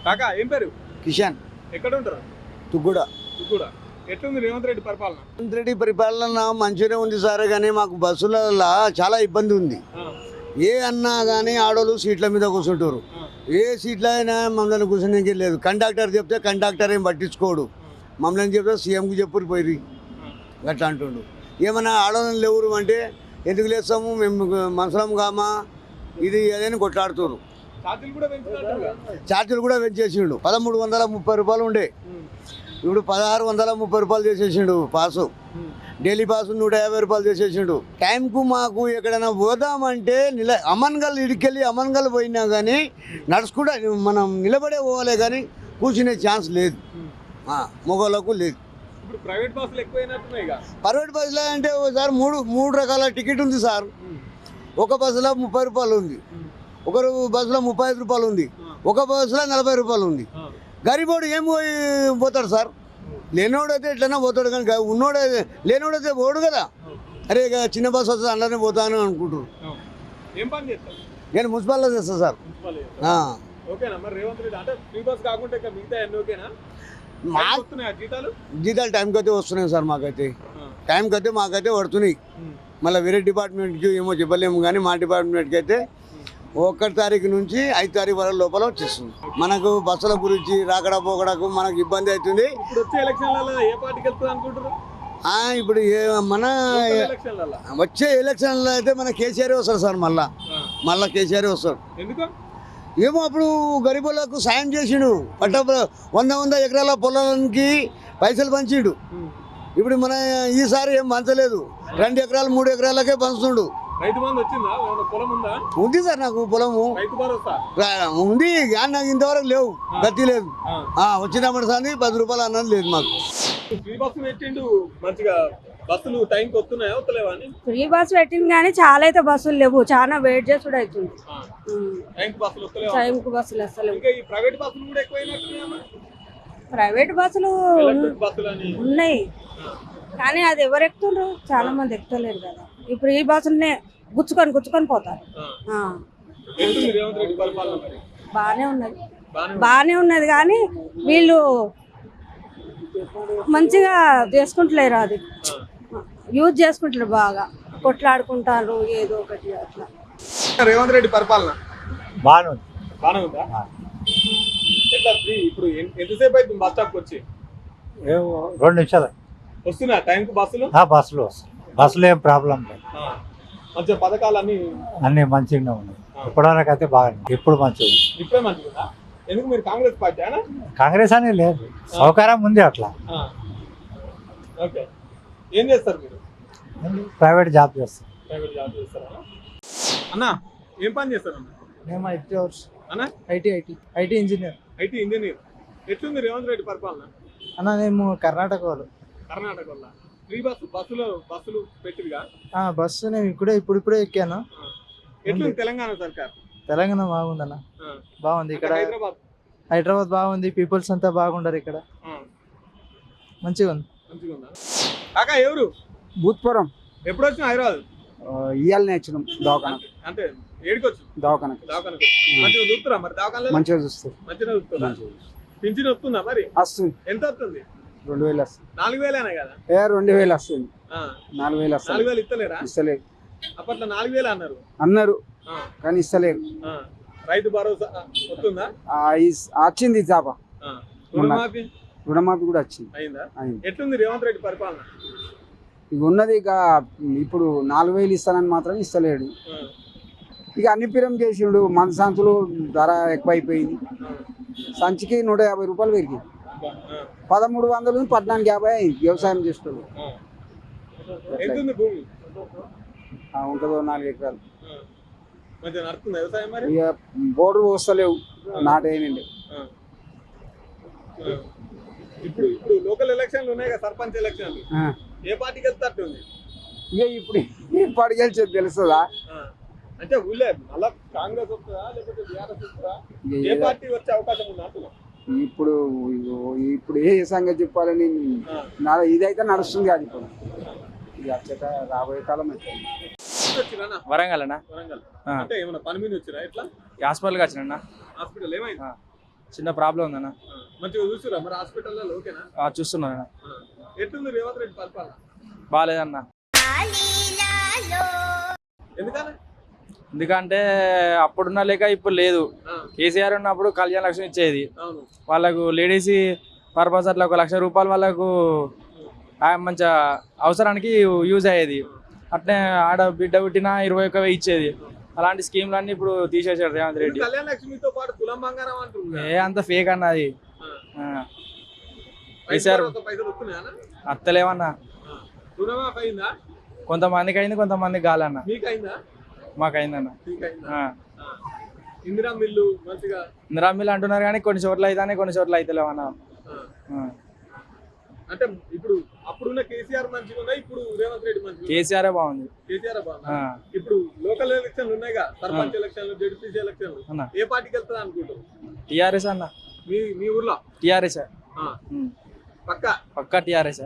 కాకా ఏం పేరు? కిషన్. ఎక్కడ ఉంటారు? తుగ్గుడ. తుగ్గుడ. ఎట్లుంది రేవంత్ రెడ్డి పరిపాలన? రేవంత్ రెడ్డి పరిపాలన మంచిగానే ఉంది సార్, కానీ మాకు బస్సులలో చాలా ఇబ్బంది ఉంది. ఏ అన్నా కానీ ఆడోళ్ళు సీట్ల మీద కూర్చుంటారు. ఏ సీట్లో అయినా మమ్మల్ని కూర్చునేకి లేదు. కండక్టర్ చెప్తే కండక్టర్ ఏం పట్టించుకోడు. మమ్మల్ని చెప్తే సీఎంకి చెప్పురు పోయి అట్లా అంటుండు. ఏమన్నా ఆడోళ్ళని లేవురు అంటే ఎందుకు లేస్తాము మేము మనసులం కామా ఇది ఏదైనా కొట్లాడుతున్నారు. ఛార్జీలు కూడా పెంచేసిండు. 1330 రూపాయలు ఉండే, ఇప్పుడు 1630 రూపాయలు చేసేసిండు పాసు. డైలీ పాసు 150 రూపాయలు చేసేసిండు. టైంకు మాకు ఎక్కడైనా పోదామంటే అమన్గల్ ఇడికెళ్ళి అమన్గల్ పోయినా కానీ నడుచుకుంటా మనం నిలబడే పోవాలి, కానీ కూర్చునే ఛాన్స్ లేదు, మొగోళ్ళకు లేదు. ప్రైవేట్ బస్సులు ఎక్కువైనట్టున్నాయి. ప్రైవేట్ బస్సులో అంటే సార్ మూడు రకాల టికెట్ ఉంది సార్. ఒక బస్సులో 30 రూపాయలు ఉంది, ఒక బస్సులో 35 రూపాయలు ఉంది, ఒక బస్సులో 40 రూపాయలు ఉంది. గరీబోడు ఏం పోతాడు సార్? లేనివాడైతే ఎట్లైనా పోతాడు, కానీ ఉన్నోడైతే లేనివాడైతే పోడు కదా. అరే ఇక చిన్న బస్సు వస్తుంది అందులోనే పోతాను అనుకుంటారు. నేను మున్సిపాల్లో చేస్తాను సార్. జీతాలు టైంకి అయితే వస్తున్నాయి సార్. మాకైతే పడుతున్నాయి. మళ్ళీ వేరే డిపార్ట్మెంట్కి ఏమో చెప్పలేము, కానీ మా డిపార్ట్మెంట్కి అయితే 1 తారీఖు నుంచి 5 తారీఖు వరకు లోపల వచ్చేస్తుంది. మనకు బస్సుల గురించి రాకడా పోకడకు మనకు ఇబ్బంది అవుతుంది. ఇప్పుడు మన వచ్చే ఎలక్షన్లో అయితే మన కేసీఆర్ వస్తారు సార్. మళ్ళా కేసీఆర్ వస్తాడు. ఏమో అప్పుడు గరీబులకు సాయం చేసిండు. 100 ఎకరాల పొలానికి పైసలు పంచిండు. ఇప్పుడు మన ఈసారి ఏం పంచలేదు. 2 ఎకరాలు 3 ఎకరాలకే పంచుతుండు. ఉంది సార్ నాకు పొలము ఉంది, కానీ నాకు ఇంతవరకు లేవు, గతి లేదు. వచ్చినప్పుడు సార్ 10 రూపాయలు అన్నది లేదు మాకు. ఫ్రీ బస్సు పెట్టింది కానీ చాలా అయితే బస్సులు లేవు. చాలా వెయిట్ చేసుడు అవుతుంది. టైంకు బస్సులు అసలు. ప్రైవేట్ బస్సులు ఉన్నాయి కానీ అది ఎవరు ఎక్కుతుండ్రు? చాలా మంది ఎక్కుతలేరు కదా. ఇప్పుడు ఈ బస్సులనే గుచ్చుకొని పోతారు. బాగానే ఉన్నది కానీ వీళ్ళు మంచిగా చేసుకుంటలేరు. అది యూజ్ చేసుకుంటారు, బాగా కొట్లాడుకుంటారు ఏదో ఒకటి అట్లా. రేవంత్ రెడ్డి పరిపాలన బాగానే ఉందా? ఇప్పుడు ఎంతసేపు అయితే బస్ స్టాప్ వచ్చి? 2 నిమిషాలు వస్తున్నా టైంకి బస్సులు బస్సులు ఏం ప్రాబ్లం లేదు. మంచిగా పథకాలు అన్ని మంచిగానే ఉన్నాయి. ఇప్పటివరకు అయితే బాగుంది. ఇప్పుడు మంచిగా ఇప్పుడే మంచిగా. ఎందుకు మీరు కాంగ్రెస్ పార్టీ? కాంగ్రెస్ అని లేదు, సౌకర్యం ఉంది అట్లా. ఓకే, ఏం చేస్తారు మీరు? ప్రైవేట్ జాబ్ చేస్తాం. అన్న ఏం పని చేస్తారు అన్న? మేము ఐటీ ఇంజనీర్. ఎట్లుంది రేవంత్ రెడ్డి పరిపాలన? అన్న మేము కర్ణాటక వాళ్ళు. ఫ్రీ బస్సులు పెట్టిగా? బస్సు నేను ఇప్పుడే ఎక్కాను. ఎట్లుంది తెలంగాణ సర్కార్? తెలంగాణ బాగుందన్న, బాగుంది. ఇక్కడ హైదరాబాద్ బాగుంది. పీపుల్స్ అంతా బాగుండరు ఇక్కడ, మంచిగా ఉంది. కాకా ఎవరు? భూత్పురం. ఎప్పుడు వచ్చిన హైదరాబాద్? ఇవాళనే వచ్చినాం దవాఖాన. అంటే ఏడికొచ్చు? దవాఖాన. మంచిగా చూస్తురా? మరి దవాఖాన మంచిగా చూస్తారు. మంచిగా చూస్తున్నా. పింఛన్ వస్తుందా మరి? వస్తుంది. ఎంత వస్తుంది? 2000 వస్తుంది. 4000 కదా? 2000 వస్తుంది. 4000 వస్తుంది. 4000 ఇస్తలేరా? ఇస్తలేరు. అప్పట్లో 4000 అన్నారు కానీ ఇస్తలేరు. రైతు భరోసా వస్తుందా? వచ్చింది జాబ. రుణమాఫీ కూడా వచ్చింది. అయిందా? ఎట్లుంది రేవంత్ రెడ్డి పరిపాలన? ఇక ఉన్నది. ఇక ఇప్పుడు 4000 ఇస్తానని మాత్రం ఇస్తలేడు. ఇక అన్ని పిరం చేసిండు. మన సంచులు ధర ఎక్కువైపోయింది. సంచికి 150 రూపాయలు పెరిగింది. 1300 నుంచి 1450 అయింది. వ్యవసాయం చేస్తుంది. ఉంటుందో 4 ఎకరాలు. ఇక బోర్డు వస్తలేవు, నాటేయండి. ఇప్పుడు లోకల్ ఎలక్షన్లు ఉన్నాయి కదా, సర్పంచ్ ఎలక్షన్లు. ఏ పార్టీకి వెళ్తారు? ఇక ఇప్పుడు ఏ పార్టీకి వెళ్తే తెలుస్తుందా? అంటే ఊళ్ళే మళ్ళా కాంగ్రెస్ వస్తుందా లేకపోతే బీఆర్ఎస్ వస్తుందా? ఏ పార్టీ వచ్చే అవకాశం ఉందా? ఇప్పుడు ఏ సంగతి చెప్పాలని ఇదైతే నడుస్తుంది కాదు. ఇప్పుడు ఇక వచ్చేట రాబోయే కాలం అయితే. వరంగల్ అంటే ఏమన్నా పని మీద వచ్చినా? ఎట్లా హాస్పిటల్కి వచ్చినా? హాస్పిటల్ ఏమైంది? చిన్న ప్రాబ్లం ఉందన్న. మంచిగా చూస్తురా మరి హాస్పిటల్లో ఓకేనా? చూస్తున్నాను. ఎట్లుంది రేవంత్ రెడ్డి పరిపాలన? బాగాలేదన్న. ఎందుకని? ఎందుకంటే అప్పుడున్న లేక ఇప్పుడు లేదు. కేసీఆర్ ఉన్నప్పుడు కళ్యాణ లక్ష్మి ఇచ్చేది అవును. వాళ్ళకు లేడీస్ పర్పస్ అట్లా 1 లక్ష రూపాయలు వాళ్ళకు మంచిగా అవసరానికి యూజ్ అయ్యేది. అట్నే ఆడ బిడ్డ పుట్టిన 21,000 ఇచ్చేది. అలాంటి స్కీమ్లన్నీ ఇప్పుడు తీసేసాడు రేవంత్ రెడ్డి. కళ్యాణ లక్ష్మితో పాటు తులం బంగారం అంటున్నారు. అంత ఫేక్ అన్నది. పైసలు వస్తున్నాయా? అత్తలేవన్నా. రుణమాఫీ అయిందా? కొంతమందికి అయింది, కొంతమందికి కాలన్న. మీకైందా? మాకైందన్న. ఇందిరా మిల్లు మంచిగా ఇందిరా మిల్లు అంటున్నారు కానీ కొన్ని చోట్ల అయితే కొన్ని చోట్ల అయితలేవన్నా. అంటే ఇప్పుడు అప్పుడున్న కేసీఆర్ మంచిగా ఉన్నాయి, ఇప్పుడు రేవంత్ రెడ్డి మంచిగా. కేసీఆర్ బాగుంది. కేసీఆర్ బాగుంది. ఇప్పుడు లోకల్ ఎలక్షన్లు ఉన్నాయిగా, సర్పంచ్ ఎలక్షన్లు, జడ్పీసీ ఎలక్షన్లు. ఏ పార్టీకి వెళ్తుందా అనుకుంటారు? టీఆర్ఎస్ అన్న. మీ ఊర్లో టీఆర్ఎస్ పక్కా టీఆర్ఎస్.